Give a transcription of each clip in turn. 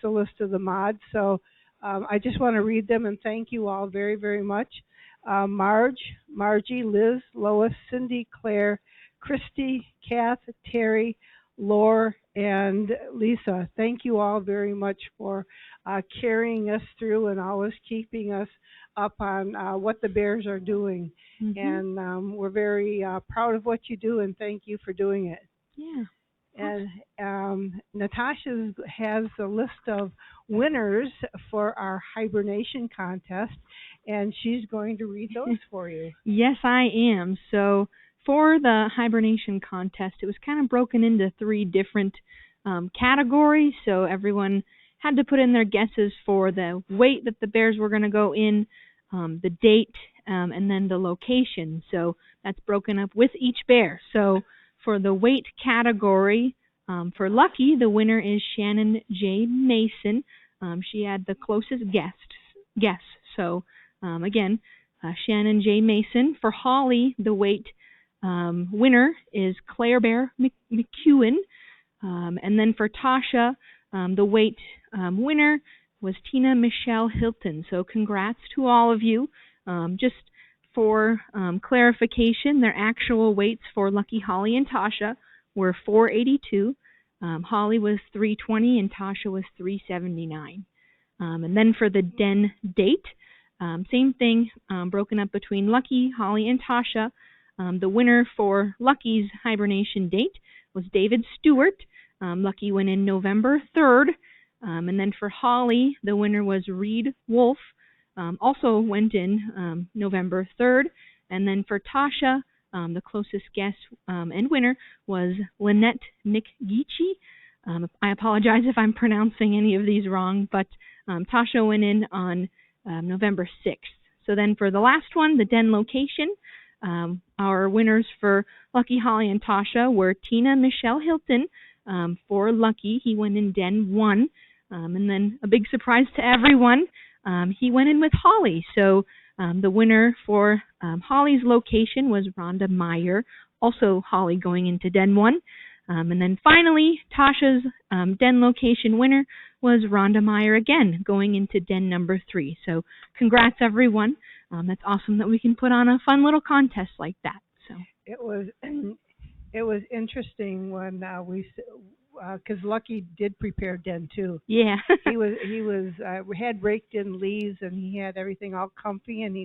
the list of the mods. So I just want to read them and thank you all very, very much. Margie, Liz, Lois, Cindy, Claire, Christy, Kath, Terry, Laura, and Lisa. Thank you all very much for carrying us through and always keeping us up on what the Bears are doing. Mm-hmm. And we're very proud of what you do, and thank you for doing it. Yeah. And Natasha has a list of winners for our hibernation contest, and she's going to read those for you. Yes, I am. So for the hibernation contest, it was kind of broken into 3 different categories. So everyone had to put in their guesses for the weight that the bears were going to go in, the date, and then the location. So that's broken up with each bear. So for the weight category, for Lucky, the winner is Sharon J. Mason. She had the closest guess. So again, Sharon J. Mason. For Holly, the weight winner is Claire Bear McEwen. And then for Tasha, the weight winner was Tina Michelle Hilton. So congrats to all of you. Just for clarification, their actual weights for Lucky, Holly, and Tasha were 482. Holly was 320 and Tasha was 379. And then for the den date, same thing, broken up between Lucky, Holly, and Tasha. The winner for Lucky's hibernation date was David Stewart. Lucky went in November 3rd. And then for Holly, the winner was Reed Wolf. Also went in November 3rd. And then for Tasha, the closest guess and winner was Lynette McGeechee. I apologize if I'm pronouncing any of these wrong, but Tasha went in on November 6th. So then for the last one, the den location, our winners for Lucky, Holly, and Tasha were Tina Michelle Hilton. For Lucky, he went in den 1. And then a big surprise to everyone, he went in with Holly. So the winner for Holly's location was Rhonda Meyer, also Holly going into den 1. And then finally, Tasha's den location winner was Rhonda Meyer again, going into den number 3. So congrats, everyone. That's awesome that we can put on a fun little contest like that. So it was interesting when because Lucky did prepare den 2. Yeah. We had raked in leaves, and he had everything all comfy, and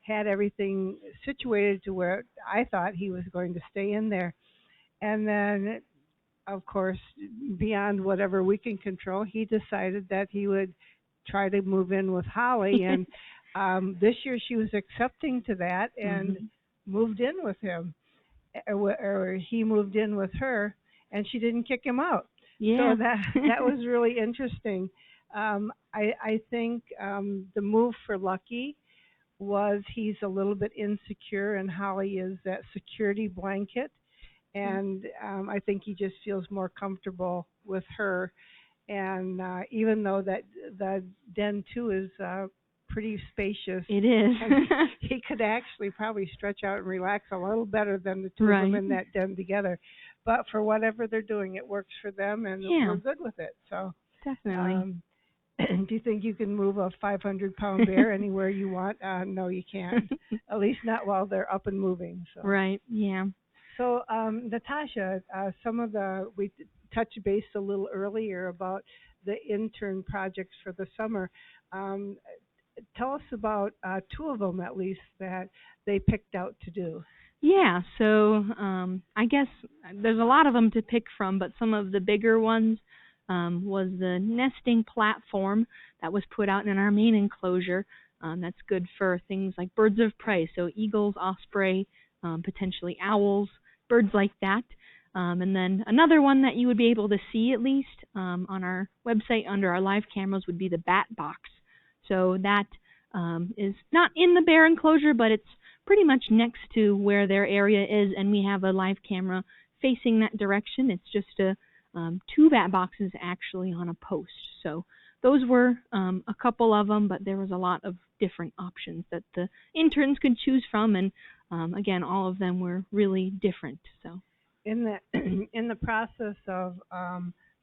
had everything situated to where I thought he was going to stay in there. And then, of course, beyond whatever we can control, he decided that he would try to move in with Holly. And this year she was accepting to that and moved in with him. Or he moved in with her, and she didn't kick him out. Yeah. So that was really interesting. I think the move for Lucky was he's a little bit insecure, and Holly is that security blanket. And I think he just feels more comfortable with her. And even though that the den 2 is pretty spacious, it is. he could actually probably stretch out and relax a little better than the two of them in that den together. But for whatever they're doing, it works for them, and we're good with it. So definitely. Do you think you can move a 500-pound bear anywhere you want? No, you can't. At least not while they're up and moving. So. Right. Yeah. So, Natasha, we touched base a little earlier about the intern projects for the summer. Tell us about 2 of them, at least, that they picked out to do. Yeah, so I guess there's a lot of them to pick from, but some of the bigger ones was the nesting platform that was put out in our main enclosure. That's good for things like birds of prey, so eagles, osprey, potentially owls, birds like that. And then another one that you would be able to see at least on our website under our live cameras would be the bat box. So that is not in the bear enclosure, but it's pretty much next to where their area is, and we have a live camera facing that direction. It's just 2 bat boxes actually on a post. So those were a couple of them, but there was a lot of different options that the interns could choose from, and again, all of them were really different. So in the process of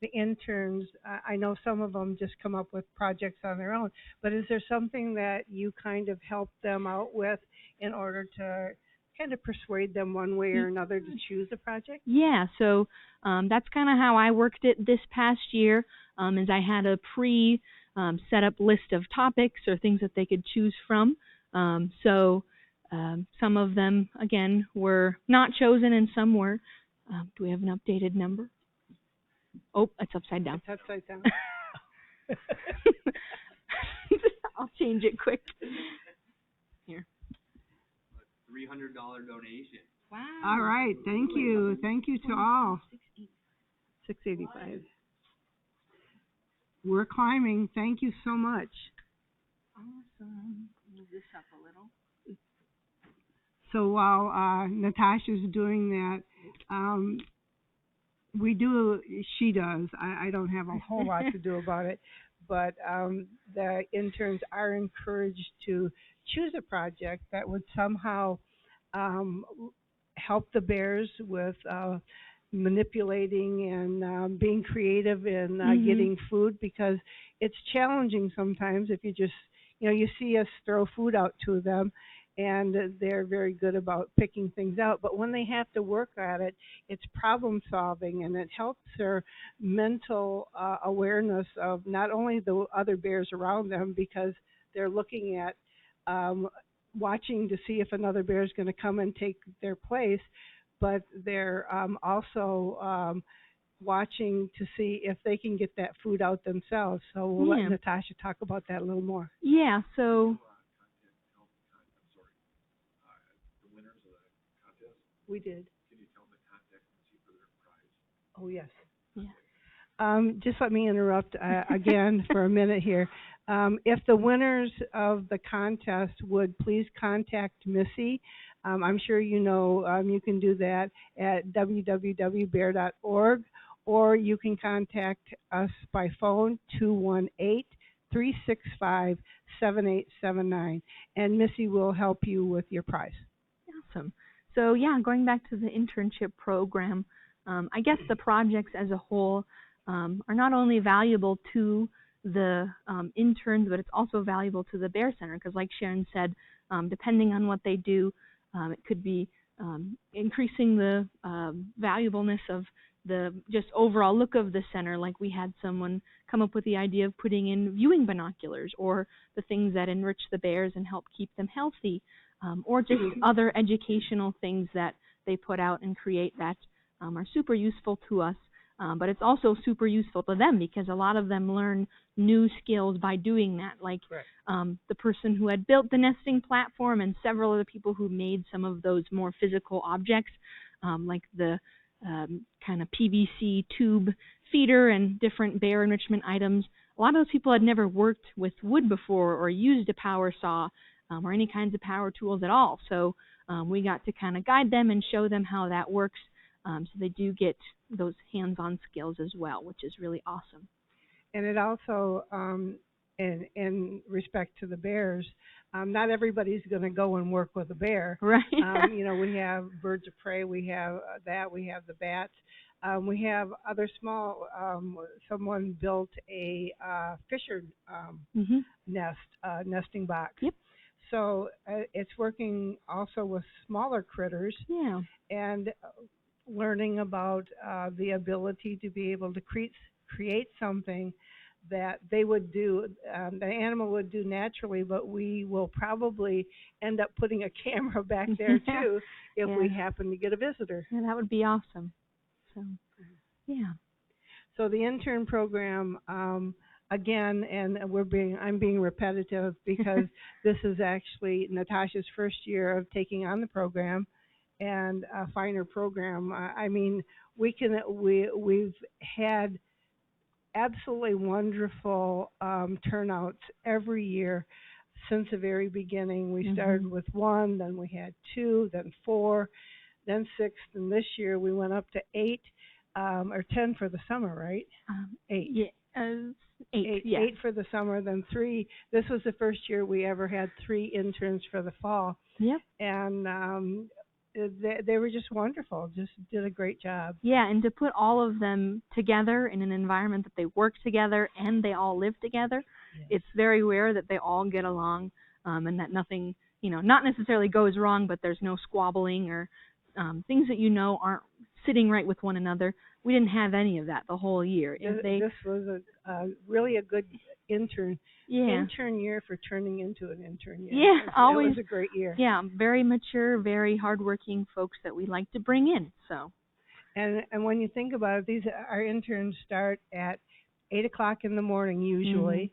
the interns, I know some of them just come up with projects on their own, but is there something that you kind of help them out with in order to kind of persuade them one way or another to choose a project? Yeah, so that's kind of how I worked it this past year, is I had a set up list of topics or things that they could choose from. Some of them, again, were not chosen and some were. Do we have an updated number? Oh, it's upside down. It's upside down. I'll change it quick. Here. $300 donation. Wow. All right. Thank you. Thank you to all. 685. We're climbing. Thank you so much. Awesome. Move this up a little. So while Natasha's doing that, she does. I don't have a whole lot to do about it, but the interns are encouraged to choose a project that would somehow help the bears with manipulating and being creative in getting food, because it's challenging sometimes if you just, you see us throw food out to them and they're very good about picking things out. But when they have to work at it, it's problem solving, and it helps their mental awareness of not only the other bears around them, because they're looking at watching to see if another bear is going to come and take their place, but they're also watching to see if they can get that food out themselves. So we'll let Natasha talk about that a little more. Yeah, so... We did. Can you tell them to contact Missy for their prize? Oh, yes. Yeah. Just let me interrupt again for a minute here. If the winners of the contest would please contact Missy, I'm sure you can do that at www.bear.org, or you can contact us by phone, 218-365-7879, and Missy will help you with your prize. Awesome. So yeah, going back to the internship program, I guess the projects as a whole are not only valuable to the interns, but it's also valuable to the Bear Center, because like Sharon said, depending on what they do, it could be increasing the valuableness of the just overall look of the center. Like we had someone come up with the idea of putting in viewing binoculars, or the things that enrich the bears and help keep them healthy. Or just other educational things that they put out and create that are super useful to us. But it's also super useful to them, because a lot of them learn new skills by doing that. Like the person who had built the nesting platform, and several other people who made some of those more physical objects, like the kind of PVC tube feeder and different bear enrichment items. A lot of those people had never worked with wood before or used a power saw, or any kinds of power tools at all. So we got to kind of guide them and show them how that works, so they do get those hands-on skills as well, which is really awesome. And it also, in respect to the bears, not everybody's going to go and work with a bear. Right. We have birds of prey, we have we have the bats. We have other small, someone built a fisher nesting box. Yep. So it's working also with smaller critters, and learning about the ability to be able to create something that they would do, the animal would do naturally, but we will probably end up putting a camera back there too if we happen to get a visitor. Yeah, that would be awesome. So, yeah. So the intern program, again, and I'm being repetitive because this is actually Natasha's first year of taking on the program, and a finer program. I mean, we've had absolutely wonderful turnouts every year since the very beginning. We started with 1, then we had 2, then 4, then 6, and this year we went up to 8 or 10 for the summer, right? 8. Yeah. 8, yeah. 8 for the summer, then 3. This was the first year we ever had 3 interns for the fall. Yep. And they were just wonderful. Just did a great job. Yeah, and to put all of them together in an environment that they work together and they all live together, Yes. it's very rare that they all get along, and that nothing, not necessarily goes wrong, but there's no squabbling or things that aren't sitting right with one another. We didn't have any of that the whole year. This was really a good intern Yeah. intern year for turning into an intern year. Yeah, always. It was a great year. Yeah, very mature, very hardworking folks that we like to bring in. So. And when you think about it, our interns start at 8 o'clock in the morning usually,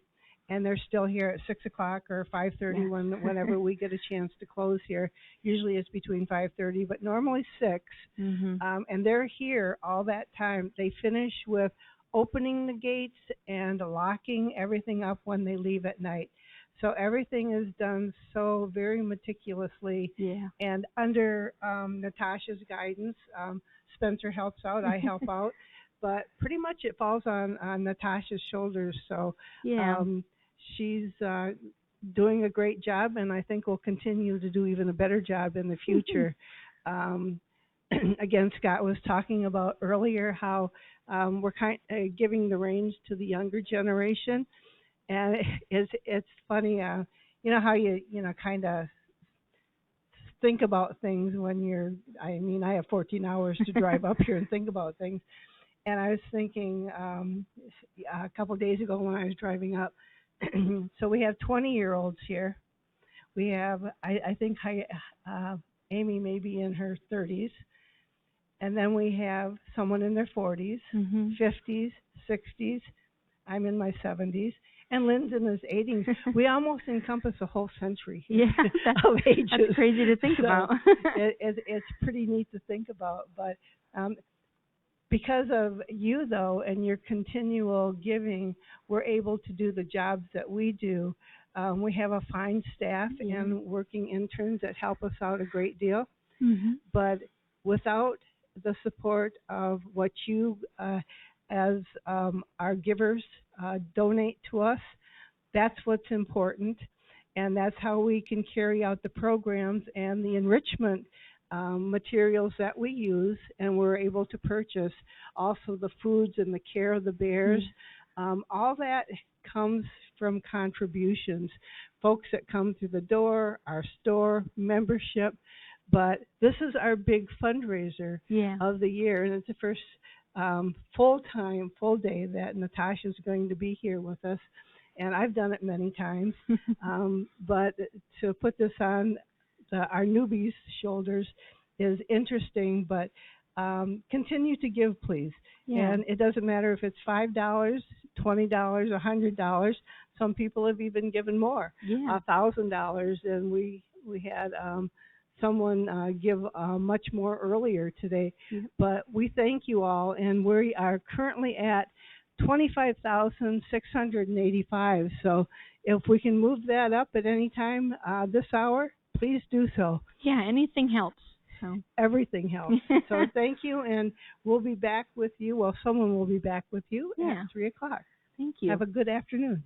and they're still here at 6 o'clock or 5:30 whenever we get a chance to close here. Usually it's between 5:30, but normally 6. And they're here all that time. They finish with opening the gates and locking everything up when they leave at night. So everything is done so very meticulously. Yeah. And under Natasha's guidance, Spencer helps out, I help out, but pretty much it falls on Natasha's shoulders. So Yeah. She's doing a great job, and I think will continue to do even a better job in the future. Again, Scott was talking about earlier how we're kind of giving the reins to the younger generation, and it's funny, how you kind of think about things when I have 14 hours to drive up here and think about things. And I was thinking a couple of days ago when I was driving up, so we have 20-year-olds here. We have, I think Amy may be in her 30s. And then we have someone in their 40s, 50s, 60s. I'm in my 70s. And Lynn's in his 80s. We almost encompass a whole century here of ages. That's crazy to think about. It's pretty neat to think about. But because of you, though, and your continual giving, we're able to do the jobs that we do. We have a fine staff and working interns that help us out a great deal. But without the support of what you as our givers donate to us, that's what's important, and that's how we can carry out the programs and the enrichment materials that we use, and we're able to purchase also the foods and the care of the bears. All that comes from contributions, folks that come through the door, our store membership. But this is our big fundraiser of the year, and it's the first full day that Natasha's going to be here with us. And I've done it many times. But to put this on our newbies' shoulders is interesting, but continue to give, please. And it doesn't matter if it's $5, $20, $100. Some people have even given more, $1,000. And we had someone give much more earlier today. But we thank you all, and we are currently at 25,685. So if we can move that up at any time this hour, please do so. Yeah, anything helps. So everything helps. So thank you, and we'll be back with you. Well, someone will be back with you at 3 o'clock. Thank you. Have a good afternoon.